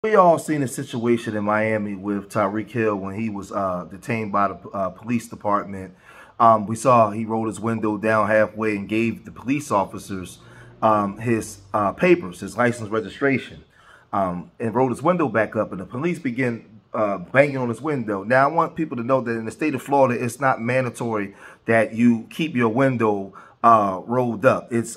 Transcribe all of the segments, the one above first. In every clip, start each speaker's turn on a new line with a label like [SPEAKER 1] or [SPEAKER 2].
[SPEAKER 1] We all seen a situation in Miami with Tyreek Hill when he was detained by the police department. We saw he rolled his window down halfway and gave the police officers his papers, his license registration, and rolled his window back up. And the police began banging on his window. Now, I want people to know that in the state of Florida, it's not mandatory that you keep your window rolled up. It's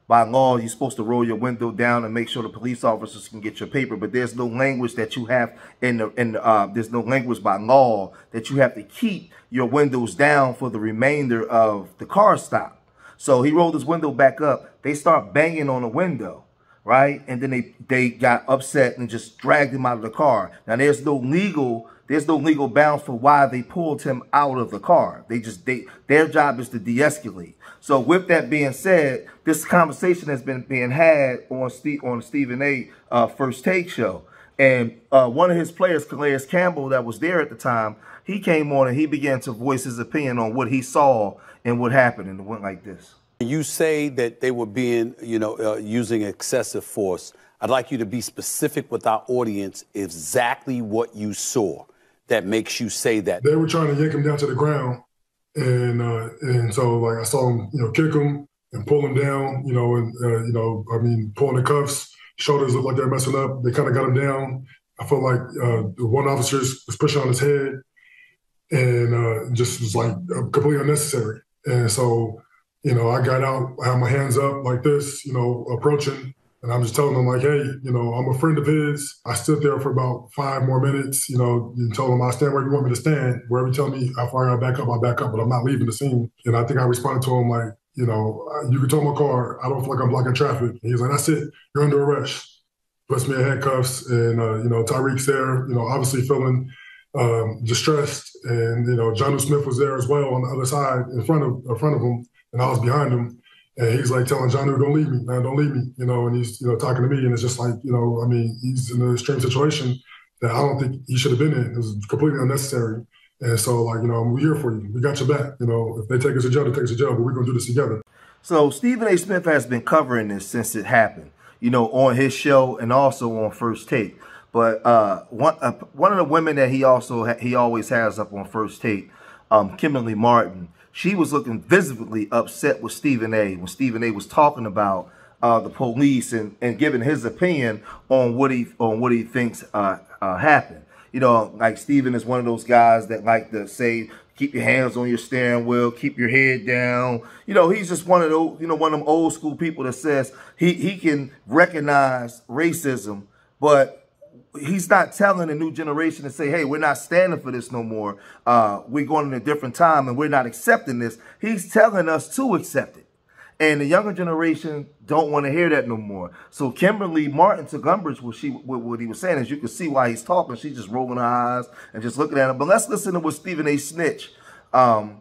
[SPEAKER 1] by law, you're supposed to roll your window down and make sure the police officers can get your paper. But there's no language that you have there's no language by law that you have to keep your windows down for the remainder of the car stop. So he rolled his window back up. They start banging on the window, right? And then they got upset and just dragged him out of the car. Now there's no legal bounds for why they pulled him out of the car. Their job is to de-escalate. So with that being said, this conversation has been being had on the Stephen A. First Take show. And one of his players, Calais Campbell, that was there at the time, he came on and he began to voice his opinion on what he saw and what happened. And it went like this.
[SPEAKER 2] You say that they were being, using excessive force. I'd like you to be specific with our audience exactly what you saw that makes you say that.
[SPEAKER 3] They were trying to yank him down to the ground. And so like I saw him, kick him and pull him down, pulling the cuffs, shoulders looked like they're messing up. They kind of got him down. I felt like the one officer was pushing on his head and just was like completely unnecessary. And so, I got out, I had my hands up like this, approaching. And I'm just telling him like, hey, I'm a friend of his. I stood there for about 5 more minutes, and told him I'll stand where you want me to stand. Wherever you tell me how far I back up, I'll back up, but I'm not leaving the scene. And I think I responded to him like, you can tow my car. I don't feel like I'm blocking traffic. And he's like, that's it. You're under arrest. Puts me in handcuffs. And, Tyreek's there, obviously feeling distressed. And, Jonnu Smith was there as well on the other side in front of him. And I was behind him. And he's like telling Jonnu, don't leave me, man, don't leave me, and he's, talking to me. And it's just like, he's in an extreme situation that I don't think he should have been in. It was completely unnecessary. And so, like, we're here for you. We got your back. If they take us to jail, they take us to jail, but we're going to do this together.
[SPEAKER 1] So Stephen A. Smith has been covering this since it happened, on his show and also on First Take. But one of the women that he always has up on First Take, Kimberly Martin, she was looking visibly upset with Stephen A. when Stephen A. was talking about the police and giving his opinion on what he thinks happened. Like Stephen is one of those guys that like to say, keep your hands on your steering wheel, keep your head down. He's just one of those, one of them old school people that says he can recognize racism, but he's not telling the new generation to say, hey, we're not standing for this no more. We're going in a different time and we're not accepting this. He's telling us to accept it. And the younger generation don't want to hear that no more. So Kimberly Martin took umbrage with what he was saying. As you can see why he's talking, she's just rolling her eyes and just looking at him. But let's listen to what Stephen A. Snitch and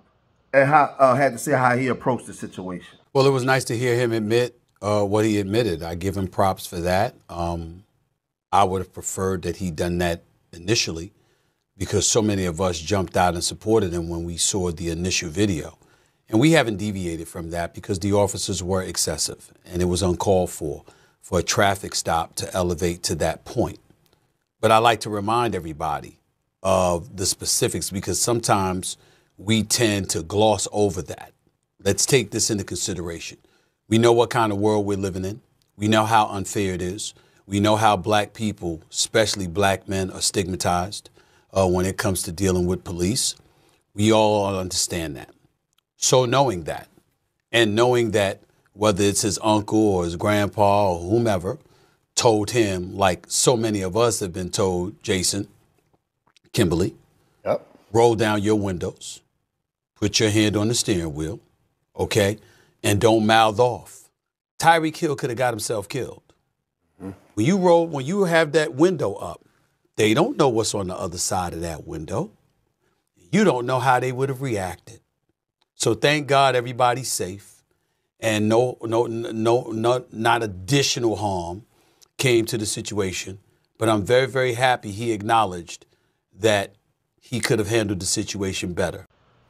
[SPEAKER 1] had to say how he approached the situation.
[SPEAKER 2] Well, it was nice to hear him admit what he admitted. I give him props for that. I would have preferred that he'd done that initially because so many of us jumped out and supported him when we saw the initial video. And we haven't deviated from that because the officers were excessive and it was uncalled for a traffic stop to elevate to that point. But I like to remind everybody of the specifics because sometimes we tend to gloss over that. Let's take this into consideration. We know what kind of world we're living in. We know how unfair it is. We know how black people, especially black men, are stigmatized when it comes to dealing with police. We all understand that. So knowing that, and knowing that whether it's his uncle or his grandpa or whomever told him, like so many of us have been told, Jason, Kimberly,
[SPEAKER 4] yep,
[SPEAKER 2] roll down your windows, put your hand on the steering wheel, okay, and don't mouth off. Tyreek Hill could have got himself killed. When you have that window up, they don't know what's on the other side of that window. You don't know how they would have reacted. So thank God everybody's safe and not additional harm came to the situation. But I'm very, very happy he acknowledged that he could have handled the situation better.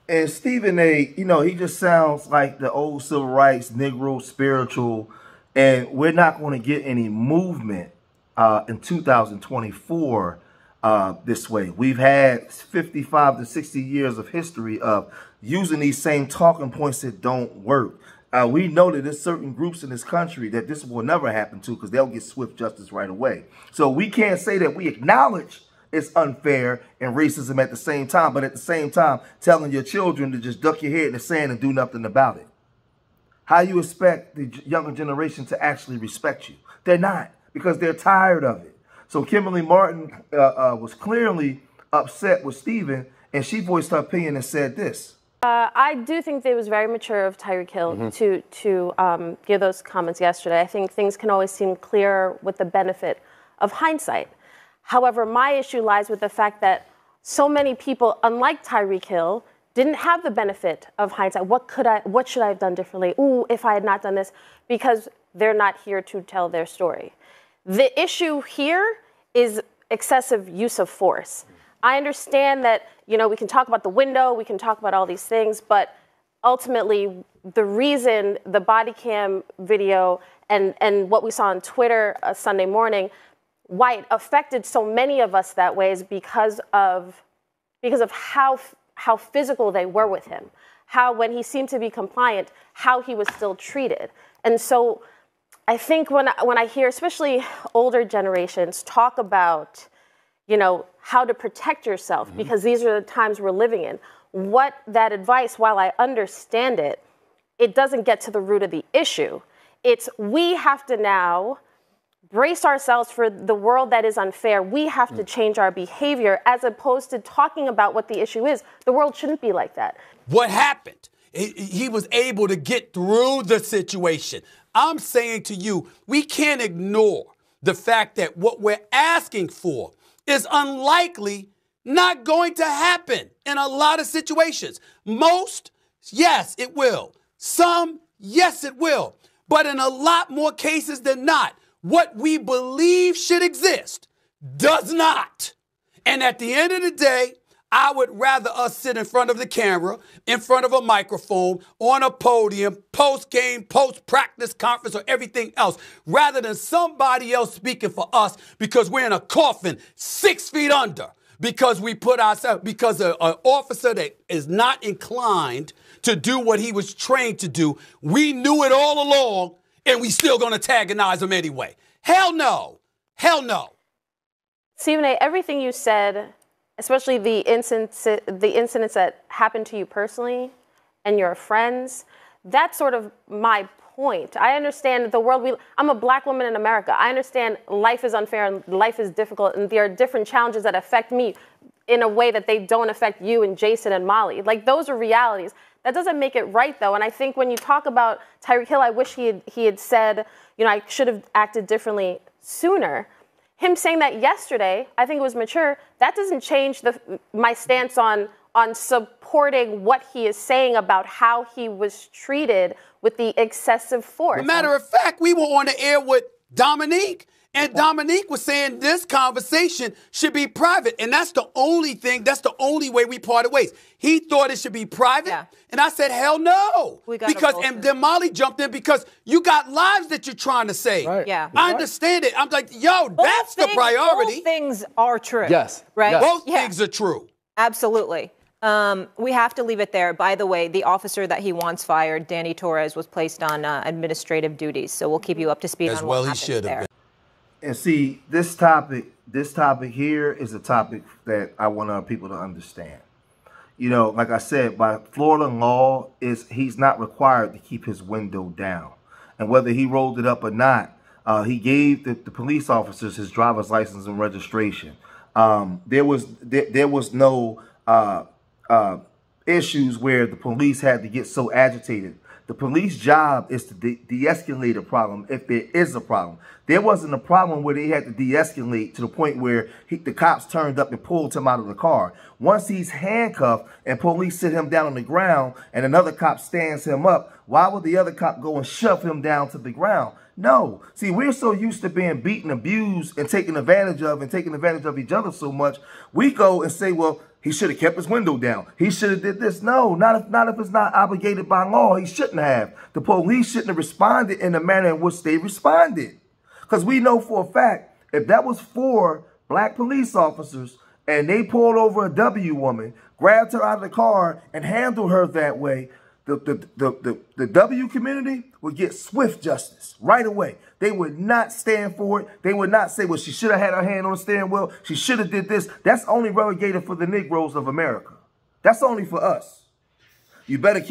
[SPEAKER 1] And Stephen A., he just sounds like the old civil rights, Negro spiritual. And we're not going to get any movement in 2024 this way. We've had 55 to 60 years of history of using these same talking points that don't work. We know that there's certain groups in this country that this will never happen to because they'll get swift justice right away. So we can't say that we acknowledge it's unfair and racism at the same time, but at the same time telling your children to just duck your head in the sand and do nothing about it. How you expect the younger generation to actually respect you? They're not, because they're tired of it. So Kimberly Martin was clearly upset with Stephen, and she voiced her opinion and said this.
[SPEAKER 4] I do think it was very mature of Tyreek Hill to give those comments yesterday. I think things can always seem clearer with the benefit of hindsight. However, my issue lies with the fact that so many people, unlike Tyreek Hill, didn't have the benefit of hindsight. What should I have done differently? Ooh, if I had not done this, because they're not here to tell their story. The issue here is excessive use of force. I understand that, you know, we can talk about the window, we can talk about all these things, but ultimately the reason the body cam video and what we saw on Twitter Sunday morning, why it affected so many of us that way is because of how physical they were with him, how when he seemed to be compliant, how he was still treated. And so I think when I hear especially older generations talk about, you know, how to protect yourself, because these are the times we're living in, what that advice, while I understand it, it doesn't get to the root of the issue. It's we have to now brace ourselves for the world that is unfair. We have to change our behavior as opposed to talking about what the issue is. The world shouldn't be like that.
[SPEAKER 2] What happened? He was able to get through the situation. I'm saying to you, we can't ignore the fact that what we're asking for is unlikely not going to happen in a lot of situations. Most, yes, it will. Some, yes, it will. But in a lot more cases than not, what we believe should exist does not. And at the end of the day, I would rather us sit in front of the camera, in front of a microphone, on a podium, post-game, post-practice conference, or everything else, rather than somebody else speaking for us because we're in a coffin 6 feet under, because we put ourselves, because an officer that is not inclined to do what he was trained to do, we knew it all along, and we still going to antagonize him anyway. Hell no. Hell no.
[SPEAKER 4] Stephen A., everything you said, especially the incidents that happened to you personally and your friends, that's sort of my point. I understand the world I'm a black woman in America. I understand life is unfair and life is difficult, and there are different challenges that affect me in a way that they don't affect you and Jason and Molly. Like, those are realities. That doesn't make it right, though. And I think when you talk about Tyreek Hill, I wish he had said, you know, I should have acted differently sooner. Him saying that yesterday, I think it was mature. That doesn't change my stance on supporting what he is saying about how he was treated with the excessive force.
[SPEAKER 2] As a matter of fact, we were on the air with Dominique, and Dominique was saying this conversation should be private. And that's the only thing, that's the only way we parted ways. He thought it should be private. Yeah. And I said, hell no. And then Molly jumped in because you got lives that you're trying to save.
[SPEAKER 5] Right.
[SPEAKER 4] Yeah.
[SPEAKER 2] I understand it. I'm like, yo, that's the priority.
[SPEAKER 5] Both things are true.
[SPEAKER 3] Yes.
[SPEAKER 5] Right?
[SPEAKER 3] Yes.
[SPEAKER 2] Both things are true.
[SPEAKER 5] Absolutely. We have to leave it there. By the way, the officer that he wants fired, Danny Torres, was placed on administrative duties. So we'll keep you up to speed on what happens there.
[SPEAKER 1] And see, this topic here is a topic that I want our people to understand. You know, like I said, by Florida law, he's not required to keep his window down. And whether he rolled it up or not, he gave the police officers his driver's license and registration. There was no issues where the police had to get so agitated. The police job is to de-escalate a problem if there is a problem. There wasn't a problem where they had to de-escalate to the point where the cops turned up and pulled him out of the car. Once he's handcuffed and police sit him down on the ground and another cop stands him up, why would the other cop go and shove him down to the ground? No. See, we're so used to being beaten, abused, and taken advantage of each other so much, we go and say, well, he should have kept his window down. He should have did this. No, not if it's not obligated by law. He shouldn't have. The police shouldn't have responded in the manner in which they responded. Because we know for a fact, If that was 4 black police officers and they pulled over a W woman, grabbed her out of the car and handled her that way, the W community would get swift justice right away. They would not stand for it. They would not say, well, she should have had her hand on the steering wheel. She should have did this. That's only relegated for the Negroes of America. That's only for us. You better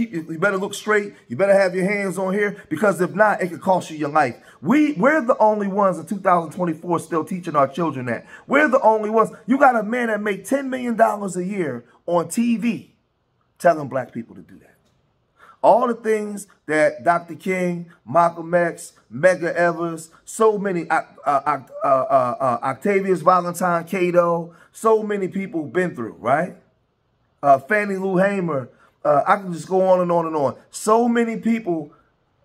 [SPEAKER 1] look straight. You better have your hands on here, because if not, it could cost you your life. We're the only ones in 2024 still teaching our children that. We're the only ones. You got a man that make $10 million a year on TV telling black people to do that. All the things that Dr. King, Malcolm X, Medgar Evers, so many, Octavius Valentine Cato, so many people been through, right? Fannie Lou Hamer, I can just go on and on and on. So many people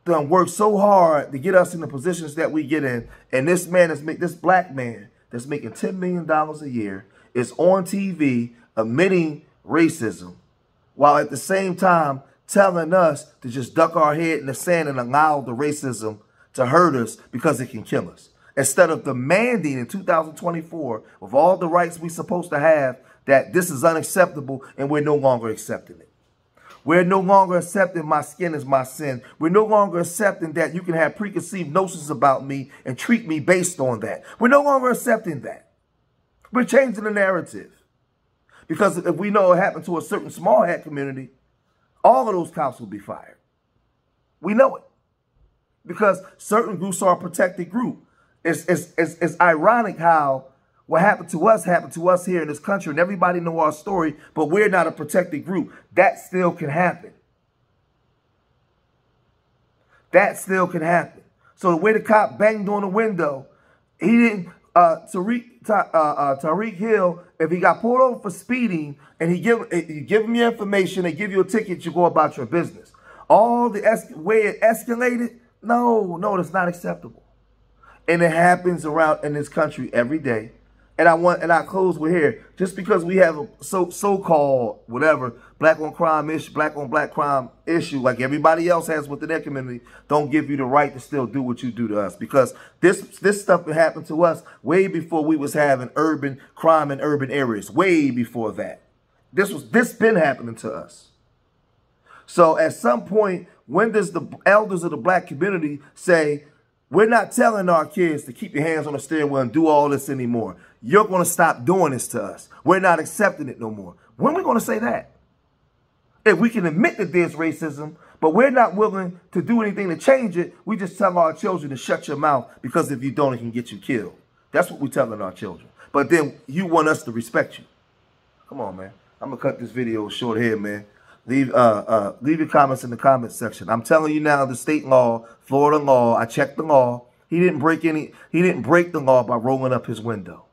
[SPEAKER 1] done worked so hard to get us in the positions that we get in. And this man, this black man that's making $10 million a year is on TV admitting racism, while at the same time telling us to just duck our head in the sand and allow the racism to hurt us because it can kill us. Instead of demanding in 2024, with all the rights we're supposed to have, that this is unacceptable and we're no longer accepting it. We're no longer accepting my skin is my sin. We're no longer accepting that you can have preconceived notions about me and treat me based on that. We're no longer accepting that. We're changing the narrative. Because if we know what happened to a certain small hat community, all of those cops will be fired. We know it. Because certain groups are a protected group. It's ironic how what happened to us here in this country, and everybody know our story, but we're not a protected group. That still can happen. That still can happen. So the way the cop banged on the window, he didn't, Tyreek Hill, if he got pulled over for speeding and you give him your information, they give you a ticket, you go about your business. All the way it escalated, no, that's not acceptable. And it happens around in this country every day. And I close with here, just because we have a so-called whatever black on black crime issue like everybody else has within their community, don't give you the right to still do what you do to us, because this stuff happened to us way before we was having urban crime in urban areas, way before that. This been happening to us. So at some point, when does the elders of the black community say, we're not telling our kids to keep your hands on the steering wheel and do all this anymore. You're going to stop doing this to us. We're not accepting it no more. When are we going to say that? If we can admit that there's racism, but we're not willing to do anything to change it, we just tell our children to shut your mouth, because if you don't, it can get you killed. That's what we're telling our children. But then you want us to respect you. Come on, man. I'm going to cut this video short here, man. Leave your comments in the comments section. I'm telling you now, the state law, Florida law, I checked the law. He didn't break the law by rolling up his window.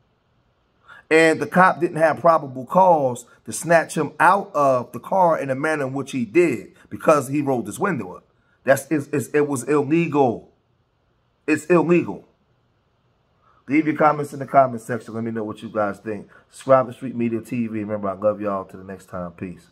[SPEAKER 1] And the cop didn't have probable cause to snatch him out of the car in the manner in which he did, because he rolled his window up. It was illegal. It's illegal. Leave your comments in the comments section. Let me know what you guys think. Subscribe to Street Media TV. Remember, I love y'all. Till the next time. Peace.